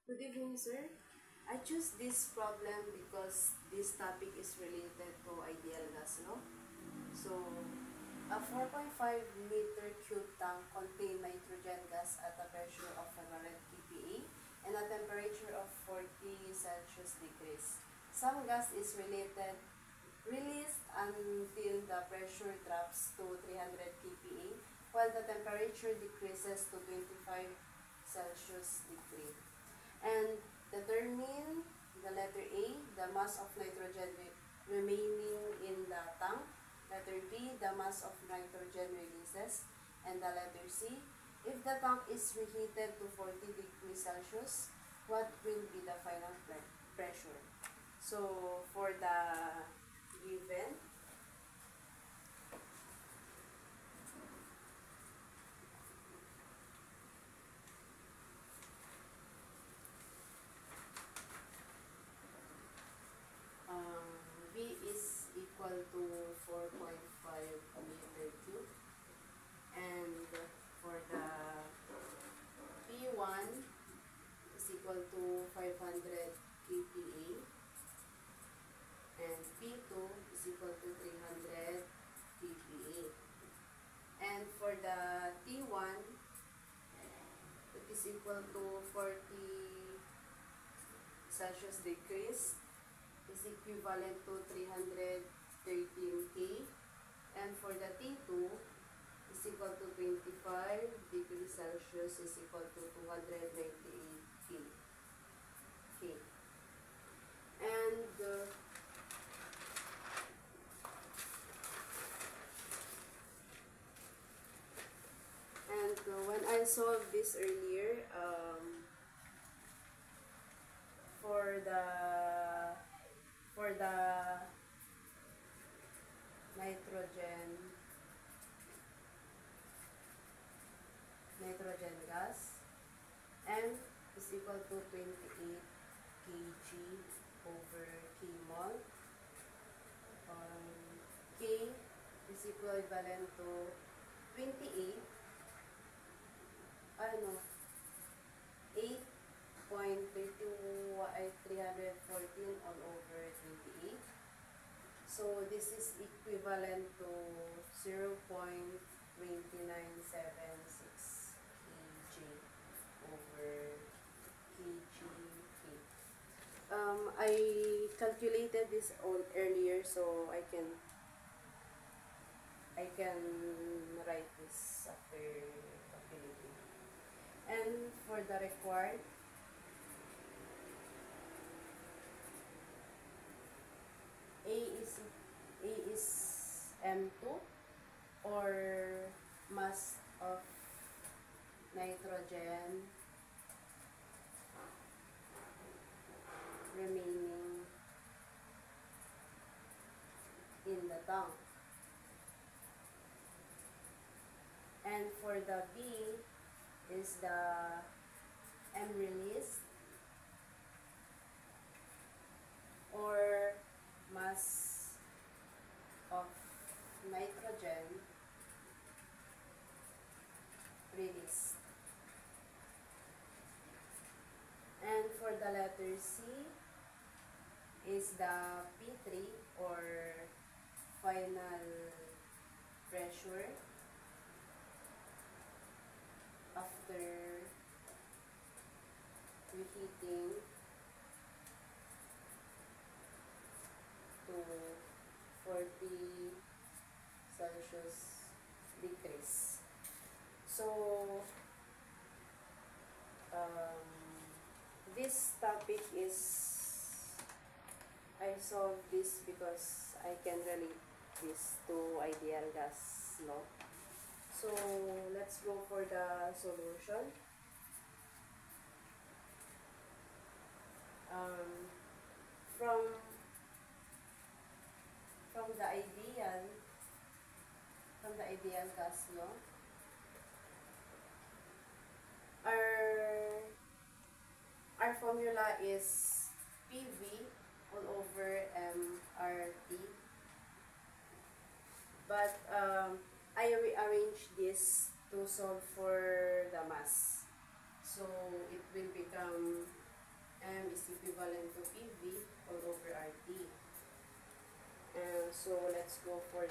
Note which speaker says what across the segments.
Speaker 1: Good evening, sir. I choose this problem because this topic is related to ideal gas, no? So, a 4.5 liter cube tank contain nitrogen gas at a pressure of 100 kPa and a temperature of 40 Celsius degrees. Some gas is released until the pressure drops to 300 kPa while the temperature decreases to 25 Celsius degree. And determine the letter A, the mass of nitrogen remaining in the tank. Letter B, the mass of nitrogen releases. And the letter C, if the tank is reheated to 40 degrees Celsius, what will be the final pressure? So, for the given, um, B is equal to 4.5 meter cube. And for the P1 is equal to 500 kPa and P2 is equal to 300 kPa. And for the T1, it is equal to 40 Celsius degrees is equivalent to 313 K. And for the T2 is equal to 25 degrees Celsius is equal to 298 K. K. And when I solved this earlier, for the nitrogen gas, M is equal to 28 kg over k mol. K is equivalent to 28, ano, 8.314 all over 28. So this is equivalent to 0.2976 kg over kg. I calculated this all earlier, so I can write this after calculating. And for the required, A is A is M2 or mass of nitrogen remaining in the tank. And for the B is the M released or mass of nitrogen released. And for the letter C is the P3 or final pressure after reheating to 40 Celsius degrees. So, this topic is, I solved this because I can relate this to ideal gas law. So, let's go for the solution. Um, from from the ideal gas law, our formula is PV all over MRT. But I rearrange this to solve for the mass. So it will become So let's go for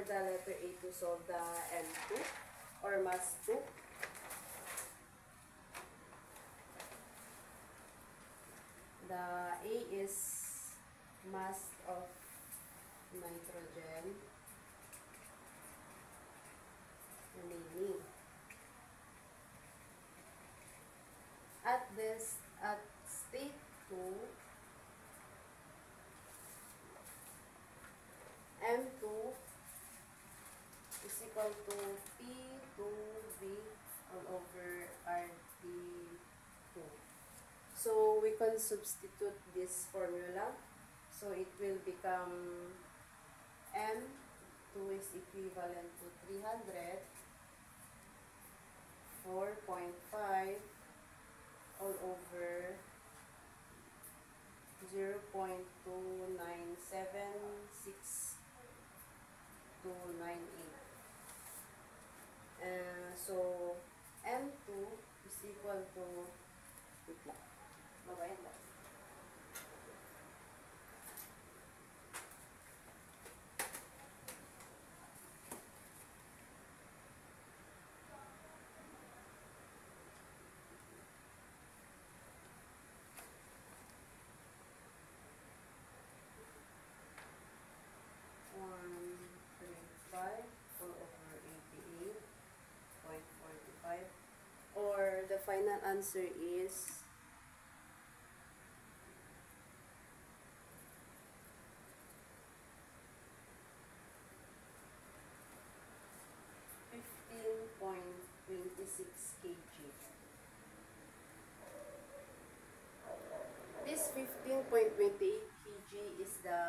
Speaker 1: the letter A to solve the M2 or mass 2. The A is mass of nitrogen remaining. At state 2, M2 is equal to P2V all over RT2. So we can substitute this formula. So it will become M2 is equivalent to 300, 4.5 all over 0.2976298. So M2 is equal to, wait lang, babayan lang. 135 all over 88.45, or the final answer is 15.26 kg. This 15.28 kg is the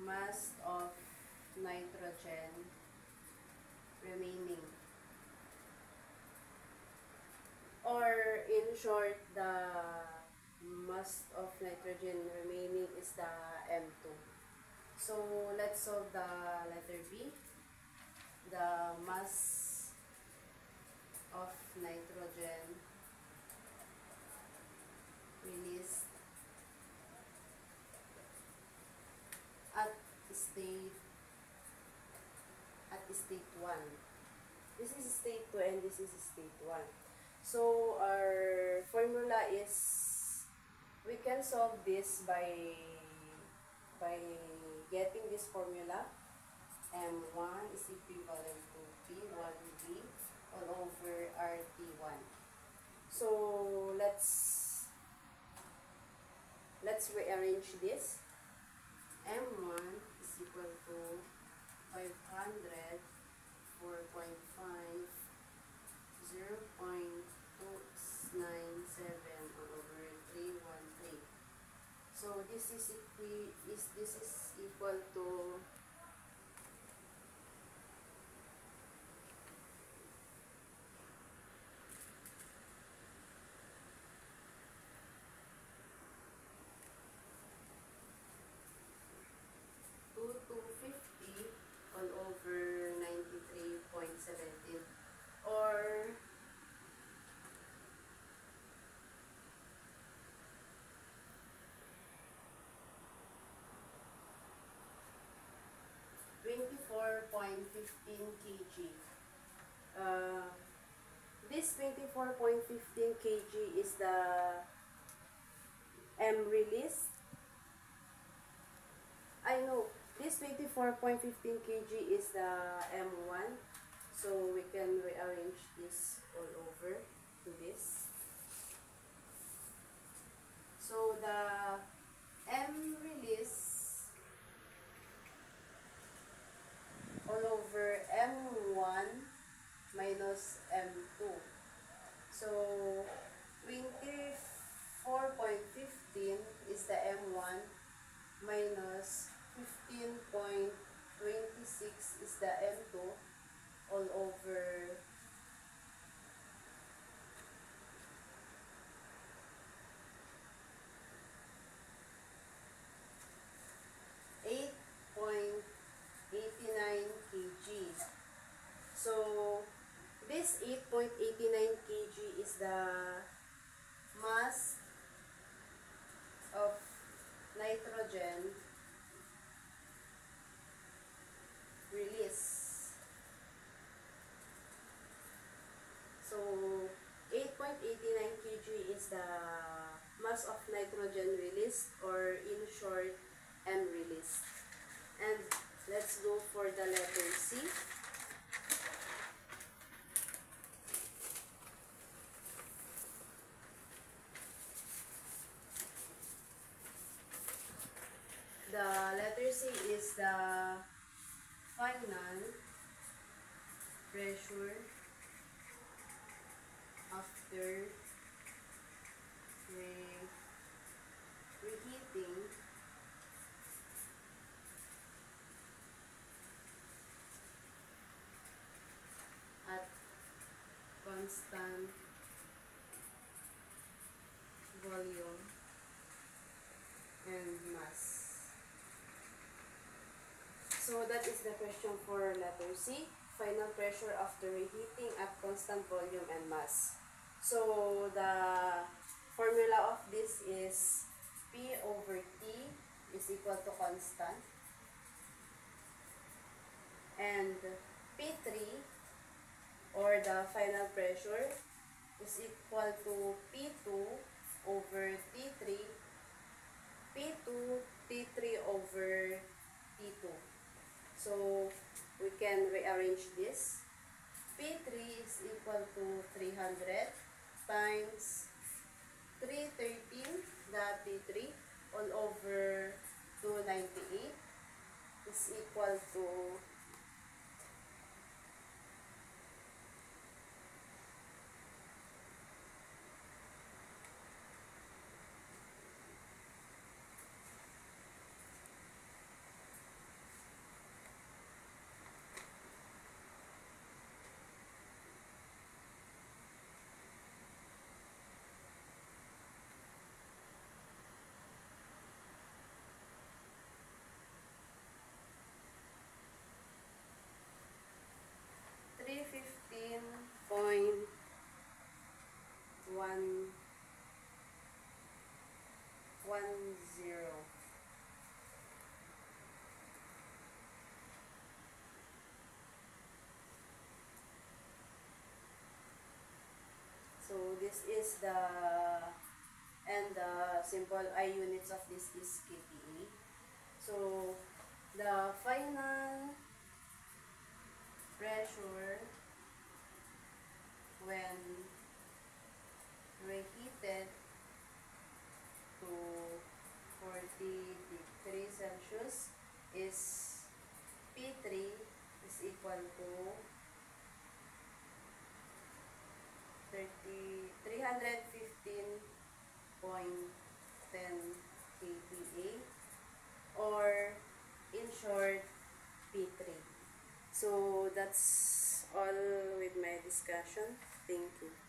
Speaker 1: mass of nitrogen remaining. Or in short, the mass of nitrogen remaining is the M2. So let's solve the letter B. The mass of nitrogen released at state 1. This is state 2 and this is state 1. So our formula is, we can solve this by getting this formula. M1 is equivalent to P1V all over RT1. So let's rearrange this. M1 is equal to 500, 4.5, 0.297 all over 313. So this is equal to 250 all over 93.17, or 24.15 kg. This 24.15 kg is the M released. I know this 24.15 kg is the M1. So we can rearrange this all over to this. So the M release all over M1 minus M2. So 24.15 is the M1 minus 15.26 is the M2 all over formulas of nitrogen released, or in short, M released. And let's go for the letter C. The letter C is the final pressure after reheating at constant volume and mass. So that is the question for letter C. Final pressure after reheating at constant volume and mass. So the formula of this is P over T is equal to constant. And P3, or the final pressure, is equal to P2 over T3, P2, T3 over T2. So we can rearrange this. P3 is equal to 300 times 313, the T3, all over 298 is equal to 315.110. So this is the, and the simple I units of this is kPa. So the final pressure when reheated to 40 degrees Celsius is P3 is equal to 315.10 kPa, or in short, P3. So that's all with my discussion. Thank you.